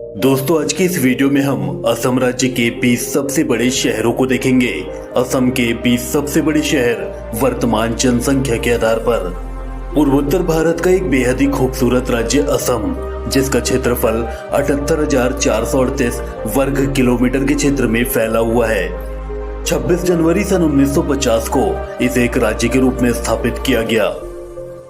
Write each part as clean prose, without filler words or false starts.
दोस्तों, आज की इस वीडियो में हम असम राज्य के 20 सबसे बड़े शहरों को देखेंगे। असम के 20 सबसे बड़े शहर वर्तमान जनसंख्या के आधार पर। पूर्वोत्तर भारत का एक बेहद ही खूबसूरत राज्य असम, जिसका क्षेत्रफल 78,438 वर्ग किलोमीटर के क्षेत्र में फैला हुआ है। 26 जनवरी सन 1950 को इसे एक राज्य के रूप में स्थापित किया गया।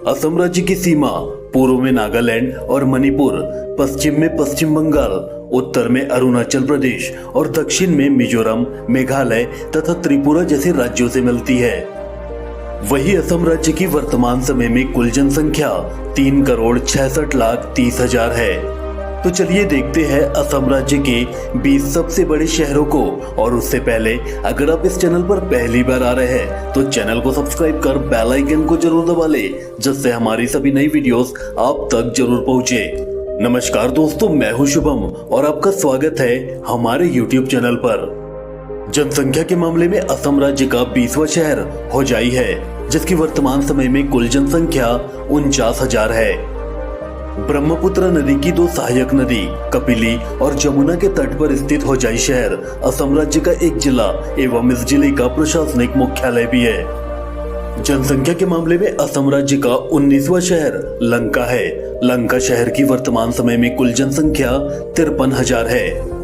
असम राज्य की सीमा पूर्व में नागालैंड और मणिपुर, पश्चिम में पश्चिम बंगाल, उत्तर में अरुणाचल प्रदेश और दक्षिण में मिजोरम, मेघालय तथा त्रिपुरा जैसे राज्यों से मिलती है। वही असम राज्य की वर्तमान समय में कुल जनसंख्या 3,66,30,000 है। तो चलिए देखते हैं असम राज्य के 20 सबसे बड़े शहरों को। और उससे पहले अगर आप इस चैनल पर पहली बार आ रहे हैं तो चैनल को सब्सक्राइब कर बेल आइकन को जरूर दबा ले, जिससे हमारी सभी नई वीडियोस आप तक जरूर पहुंचे। नमस्कार दोस्तों, मैं हूं शुभम और आपका स्वागत है हमारे YouTube चैनल पर। जनसंख्या के मामले में असम राज्य का 20वां शहर होजाई है, जिसकी वर्तमान समय में कुल जनसंख्या 49,000 है। ब्रह्मपुत्र नदी की दो सहायक नदी कपिली और जमुना के तट पर स्थित होजाई शहर असम राज्य का एक जिला एवं इस जिले का प्रशासनिक मुख्यालय भी है। जनसंख्या के मामले में असम राज्य का 19वां शहर लंका है। लंका शहर की वर्तमान समय में कुल जनसंख्या 53,000 है।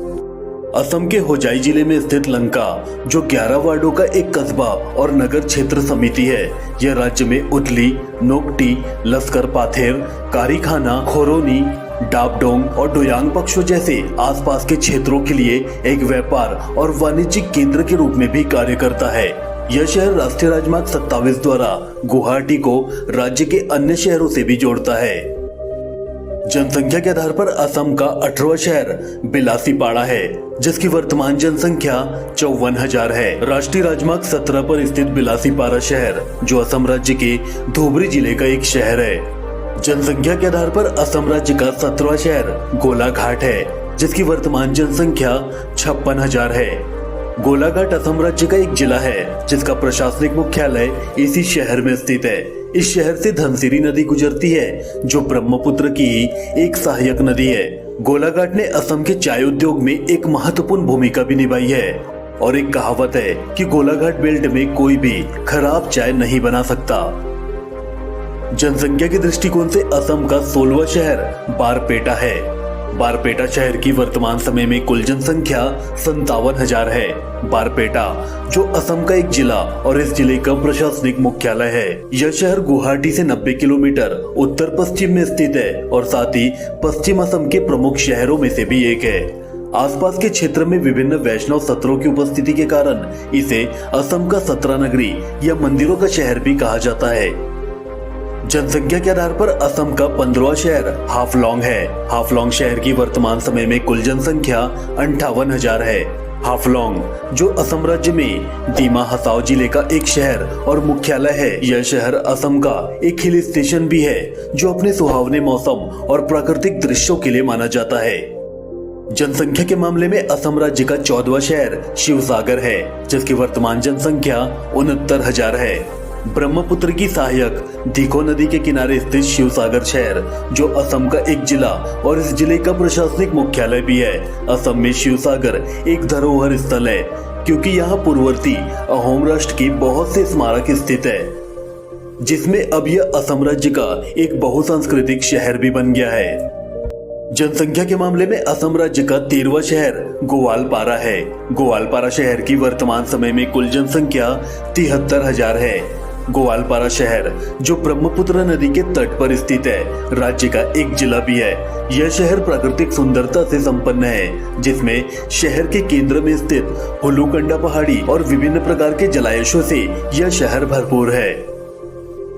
असम के होजाई जिले में स्थित लंका, जो 11 वार्डों का एक कस्बा और नगर क्षेत्र समिति है, यह राज्य में उतली, नोक्टी, लश्कर पाथेर, कारीखाना, खोरोनी, डाबडोंग और डोयांग पक्षों जैसे आसपास के क्षेत्रों के लिए एक व्यापार और वाणिज्यिक केंद्र के रूप में भी कार्य करता है। यह शहर राष्ट्रीय राजमार्ग 27 द्वारा गुवाहाटी को राज्य के अन्य शहरों से भी जोड़ता है। जनसंख्या के आधार पर असम का 18वां शहर बिलासीपाड़ा है, जिसकी वर्तमान जनसंख्या 54,000 है। राष्ट्रीय राजमार्ग 17 पर स्थित बिलासीपाड़ा शहर, जो असम राज्य के धुबरी जिले का एक शहर है। जनसंख्या के आधार पर असम राज्य का 17वां शहर गोलाघाट है, जिसकी वर्तमान जनसंख्या 56,000 है। गोलाघाट असम राज्य का एक जिला है, जिसका प्रशासनिक मुख्यालय इसी शहर में स्थित है। इस शहर से धनसिरी नदी गुजरती है, जो ब्रह्मपुत्र की एक सहायक नदी है। गोलाघाट ने असम के चाय उद्योग में एक महत्वपूर्ण भूमिका भी निभाई है और एक कहावत है कि गोलाघाट बेल्ट में कोई भी खराब चाय नहीं बना सकता। जनसंख्या के दृष्टिकोण से असम का 16वां शहर बारपेटा है। बारपेटा शहर की वर्तमान समय में कुल जनसंख्या 57,000 है। बारपेटा, जो असम का एक जिला और इस जिले का प्रशासनिक मुख्यालय है, यह शहर गुवाहाटी से 90 किलोमीटर उत्तर पश्चिम में स्थित है और साथ ही पश्चिम असम के प्रमुख शहरों में से भी एक है। आसपास के क्षेत्र में विभिन्न वैष्णव सत्रों की उपस्थिति के कारण इसे असम का 17 नगरी या मंदिरों का शहर भी कहा जाता है। जनसंख्या के आधार पर असम का 15वां शहर हाफलॉन्ग है। हाफलॉन्ग शहर की वर्तमान समय में कुल जनसंख्या 58,000 है। हाफलॉन्ग, जो असम राज्य में दीमा हसाओ जिले का एक शहर और मुख्यालय है, यह शहर असम का एक हिल स्टेशन भी है, जो अपने सुहावने मौसम और प्राकृतिक दृश्यों के लिए माना जाता है। जनसंख्या के मामले में असम राज्य का 14वां शहर शिवसागर है, जिसकी वर्तमान जनसंख्या 69,000 है। ब्रह्मपुत्र की सहायक दीखो नदी के किनारे स्थित शिवसागर शहर, जो असम का एक जिला और इस जिले का प्रशासनिक मुख्यालय भी है। असम में शिवसागर एक धरोहर स्थल है, क्योंकि यहाँ पूर्ववर्ती अहोम राष्ट्र की बहुत से स्मारक स्थित है, जिसमें अब यह असम राज्य का एक बहुसांस्कृतिक शहर भी बन गया है। जनसंख्या के मामले में असम राज्य का 13वां शहर गोवालपारा है। गोवालपारा शहर की वर्तमान समय में कुल जनसंख्या 73,000 है। गोवालपारा शहर, जो ब्रह्मपुत्र नदी के तट पर स्थित है, राज्य का एक जिला भी है। यह शहर प्राकृतिक सुंदरता से संपन्न है, जिसमें शहर के केंद्र में स्थित हुलुकंडा पहाड़ी और विभिन्न प्रकार के जलाशयों से यह शहर भरपूर है।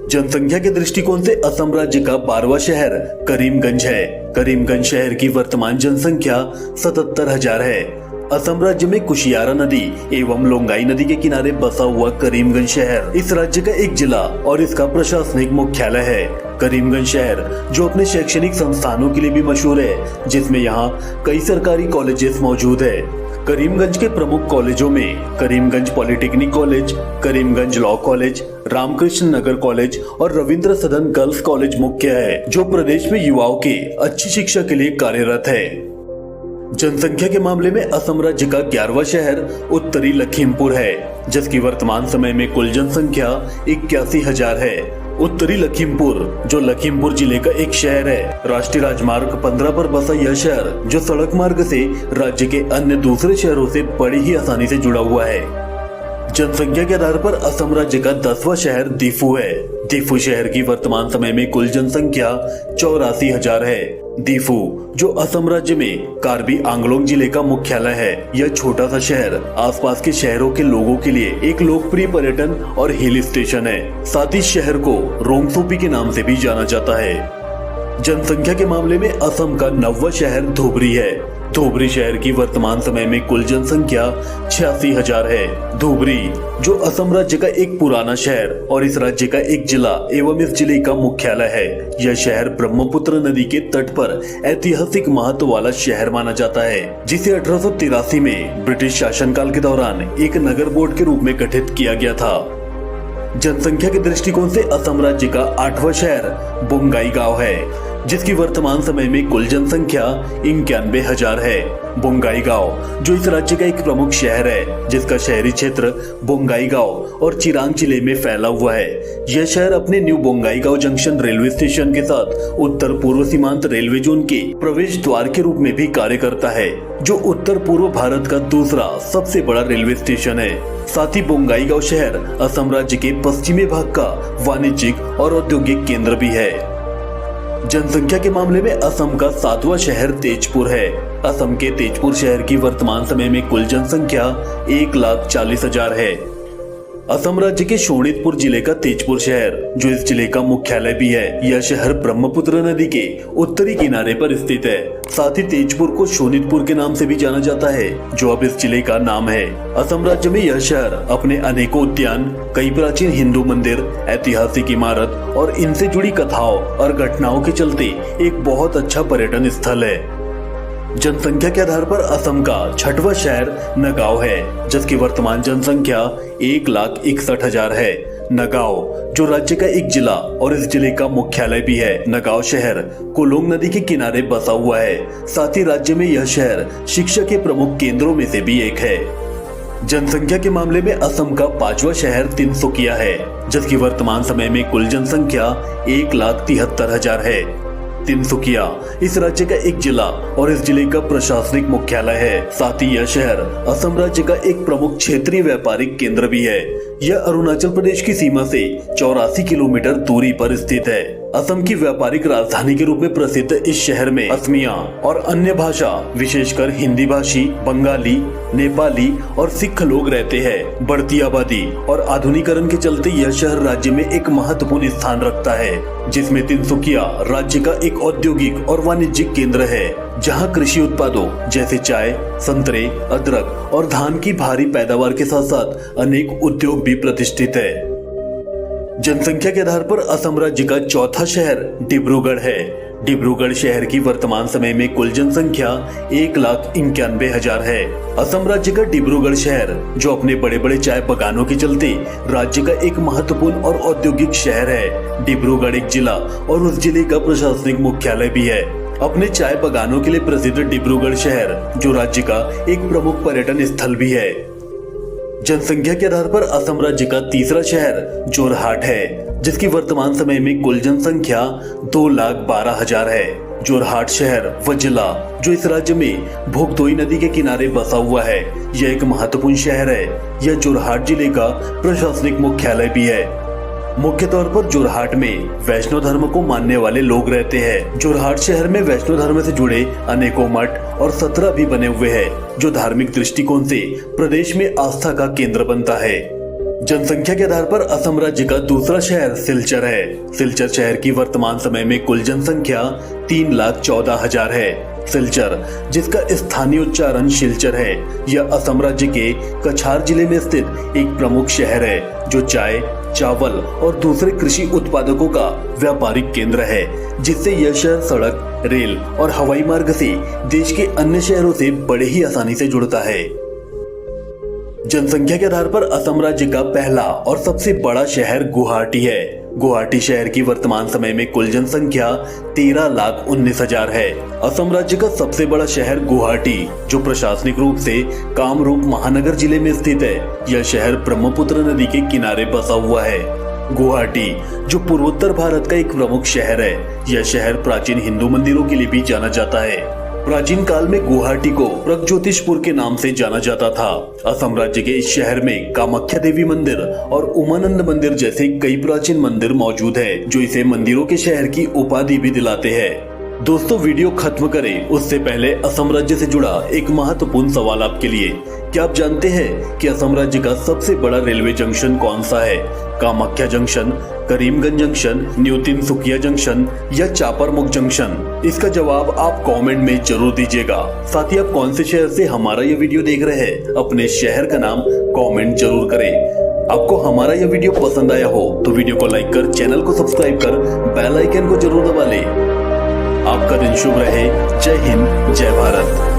जनसंख्या के दृष्टिकोण से असम राज्य का 12वां शहर करीमगंज है। करीमगंज शहर की वर्तमान जनसंख्या 77,000 है। असम राज्य में कुशियारा नदी एवं लोंगाई नदी के किनारे बसा हुआ करीमगंज शहर इस राज्य का एक जिला और इसका प्रशासनिक मुख्यालय है। करीमगंज शहर, जो अपने शैक्षणिक संस्थानों के लिए भी मशहूर है, जिसमें यहाँ कई सरकारी कॉलेजेस मौजूद है। करीमगंज के प्रमुख कॉलेजों में Karimganj polytechnic college, Karimganj law college, Ramakrishna Nagar college और रविंद्र सदन गर्ल्स कॉलेज मुख्य है, जो प्रदेश में युवाओं की अच्छी शिक्षा के लिए कार्यरत है। जनसंख्या के मामले में असम राज्य का 11वां शहर उत्तरी लखीमपुर है, जिसकी वर्तमान समय में कुल जनसंख्या 81,000 है। उत्तरी लखीमपुर, जो लखीमपुर जिले का एक शहर है, राष्ट्रीय राजमार्ग 15 पर बसा यह शहर, जो सड़क मार्ग से राज्य के अन्य दूसरे शहरों से बड़ी ही आसानी से जुड़ा हुआ है। जनसंख्या के आधार पर असम राज्य का 10वां शहर दीफू है। दीफू शहर की वर्तमान समय में कुल जनसंख्या 84,000 है। दीफू, जो असम राज्य में कार्बी आंगलोंग जिले का मुख्यालय है, यह छोटा सा शहर आसपास के शहरों के लोगों के लिए एक लोकप्रिय पर्यटन और हिल स्टेशन है। साथ ही शहर को रोंगसोपी के नाम से भी जाना जाता है। जनसंख्या के मामले में असम का 9वां शहर धुबरी है। धुबरी शहर की वर्तमान समय में कुल जनसंख्या 86,000 है। धुबरी, जो असम राज्य का एक पुराना शहर और इस राज्य का एक जिला एवं इस जिले का मुख्यालय है। यह शहर ब्रह्मपुत्र नदी के तट पर ऐतिहासिक महत्व वाला शहर माना जाता है, जिसे 1883 में ब्रिटिश शासनकाल के दौरान एक नगर बोर्ड के रूप में गठित किया गया था। जनसंख्या के दृष्टिकोण से असम राज्य का 8वां शहर बोंगाईगांव है, जिसकी वर्तमान समय में कुल जनसंख्या 91,000 है। बोंगाईगांव, जो इस राज्य का एक प्रमुख शहर है, जिसका शहरी क्षेत्र बोंगाईगांव और चिरांग जिले में फैला हुआ है। यह शहर अपने new Bongaigaon junction railway station के साथ उत्तर पूर्व सीमांत रेलवे जोन के प्रवेश द्वार के रूप में भी कार्य करता है, जो उत्तर पूर्व भारत का दूसरा सबसे बड़ा रेलवे स्टेशन है। साथ ही बोंगाईगांव शहर असम राज्य के पश्चिमी भाग का वाणिज्यिक और औद्योगिक केंद्र भी है। जनसंख्या के मामले में असम का 7वां शहर तेजपुर है। असम के तेजपुर शहर की वर्तमान समय में कुल जनसंख्या 1,40,000 है। असम राज्य के शोणितपुर जिले का तेजपुर शहर, जो इस जिले का मुख्यालय भी है, यह शहर ब्रह्मपुत्र नदी के उत्तरी किनारे पर स्थित है। साथ ही तेजपुर को शोणितपुर के नाम से भी जाना जाता है, जो अब इस जिले का नाम है। असम राज्य में यह शहर अपने अनेकों उद्यान, कई प्राचीन हिंदू मंदिर, ऐतिहासिक इमारत और इनसे जुड़ी कथाओं और घटनाओं के चलते एक बहुत अच्छा पर्यटन स्थल है। जनसंख्या के आधार पर असम का 6वां शहर नगांव है, जिसकी वर्तमान जनसंख्या 1,61,000 है। नगांव, जो राज्य का एक जिला और इस जिले का मुख्यालय भी है। नगांव शहर कुलोंग नदी के किनारे बसा हुआ है। साथ ही राज्य में यह शहर शिक्षा के प्रमुख केंद्रों में से भी एक है। जनसंख्या के मामले में असम का 5वां शहर तिनसुकिया है, जिसकी वर्तमान समय में कुल जनसंख्या 1,73,000 है। तिनसुकिया इस राज्य का एक जिला और इस जिले का प्रशासनिक मुख्यालय है। साथ ही यह शहर असम राज्य का एक प्रमुख क्षेत्रीय व्यापारिक केंद्र भी है। यह अरुणाचल प्रदेश की सीमा से 84 किलोमीटर दूरी पर स्थित है। असम की व्यापारिक राजधानी के रूप में प्रसिद्ध इस शहर में असमिया और अन्य भाषा, विशेषकर हिंदी भाषी, बंगाली, नेपाली और सिख लोग रहते हैं। बढ़ती आबादी और आधुनिकीकरण के चलते यह शहर राज्य में एक महत्वपूर्ण स्थान रखता है, जिसमें तिनसुकिया राज्य का एक औद्योगिक और वाणिज्यिक केंद्र है, जहां कृषि उत्पादों जैसे चाय, संतरे, अदरक और धान की भारी पैदावार के साथ साथ अनेक उद्योग भी प्रतिष्ठित है। जनसंख्या के आधार पर असम राज्य का 4था शहर डिब्रूगढ़ है। डिब्रूगढ़ शहर की वर्तमान समय में कुल जनसंख्या 1,91,000 है। असम राज्य का डिब्रूगढ़ शहर, जो अपने बड़े बड़े चाय बागानों के चलते राज्य का एक महत्वपूर्ण और औद्योगिक शहर है। डिब्रूगढ़ एक जिला और उस जिले का प्रशासनिक मुख्यालय भी है। अपने चाय बागानों के लिए प्रसिद्ध डिब्रूगढ़ शहर, जो राज्य का एक प्रमुख पर्यटन स्थल भी है। जनसंख्या के आधार पर असम राज्य का 3रा शहर जोरहाट है, जिसकी वर्तमान समय में कुल जनसंख्या 2,12,000 है। जोरहाट शहर व जिला, जो इस राज्य में भोगदोई नदी के किनारे बसा हुआ है, यह एक महत्वपूर्ण शहर है। यह जोरहाट जिले का प्रशासनिक मुख्यालय भी है। मुख्य तौर पर जोरहाट में वैष्णव धर्म को मानने वाले लोग रहते हैं। जोरहाट शहर में वैष्णव धर्म से जुड़े अनेकों मठ और सत्रह भी बने हुए हैं, जो धार्मिक दृष्टिकोण से प्रदेश में आस्था का केंद्र बनता है। जनसंख्या के आधार पर असम राज्य का दूसरा शहर सिलचर है। सिलचर शहर की वर्तमान समय में कुल जनसंख्या 3,14,000 है। सिलचर, जिसका स्थानीय उच्चारण शिलचर है, यह असम राज्य के कछार जिले में स्थित एक प्रमुख शहर है, जो चाय, चावल और दूसरे कृषि उत्पादकों का व्यापारिक केंद्र है, जिससे यह शहर सड़क, रेल और हवाई मार्ग से देश के अन्य शहरों से बड़े ही आसानी से जुड़ता है। जनसंख्या के आधार पर असम राज्य का पहला और सबसे बड़ा शहर गुवाहाटी है। गुवाहाटी शहर की वर्तमान समय में कुल जनसंख्या 13,19,000 है। असम राज्य का सबसे बड़ा शहर गुवाहाटी, जो प्रशासनिक रूप से कामरूप महानगर जिले में स्थित है, यह शहर ब्रह्मपुत्र नदी के किनारे बसा हुआ है। गुवाहाटी, जो पूर्वोत्तर भारत का एक प्रमुख शहर है, यह शहर प्राचीन हिंदू मंदिरों के लिए भी जाना जाता है। प्राचीन काल में गुवाहाटी को प्रगज्योतिषपुर के नाम से जाना जाता था। असम राज्य के इस शहर में कामाख्या देवी मंदिर और उमानंद मंदिर जैसे कई प्राचीन मंदिर मौजूद है, जो इसे मंदिरों के शहर की उपाधि भी दिलाते हैं। दोस्तों, वीडियो खत्म करें उससे पहले असम राज्य से जुड़ा एक महत्वपूर्ण सवाल आपके लिए। क्या आप जानते हैं कि असम राज्य का सबसे बड़ा रेलवे जंक्शन कौन सा है? Kamakhya junction, Karimganj junction, new Tinsukia junction या चापरमुख जंक्शन? इसका जवाब आप कमेंट में जरूर दीजिएगा। साथ ही आप कौन से शहर से हमारा यह वीडियो देख रहे हैं, अपने शहर का नाम कमेंट जरूर करें। आपको हमारा यह वीडियो पसंद आया हो तो वीडियो को लाइक कर, चैनल को सब्सक्राइब कर, बेल आइकन को जरूर दबा लें। आपका दिन शुभ रहे। जय हिंद, जय भारत।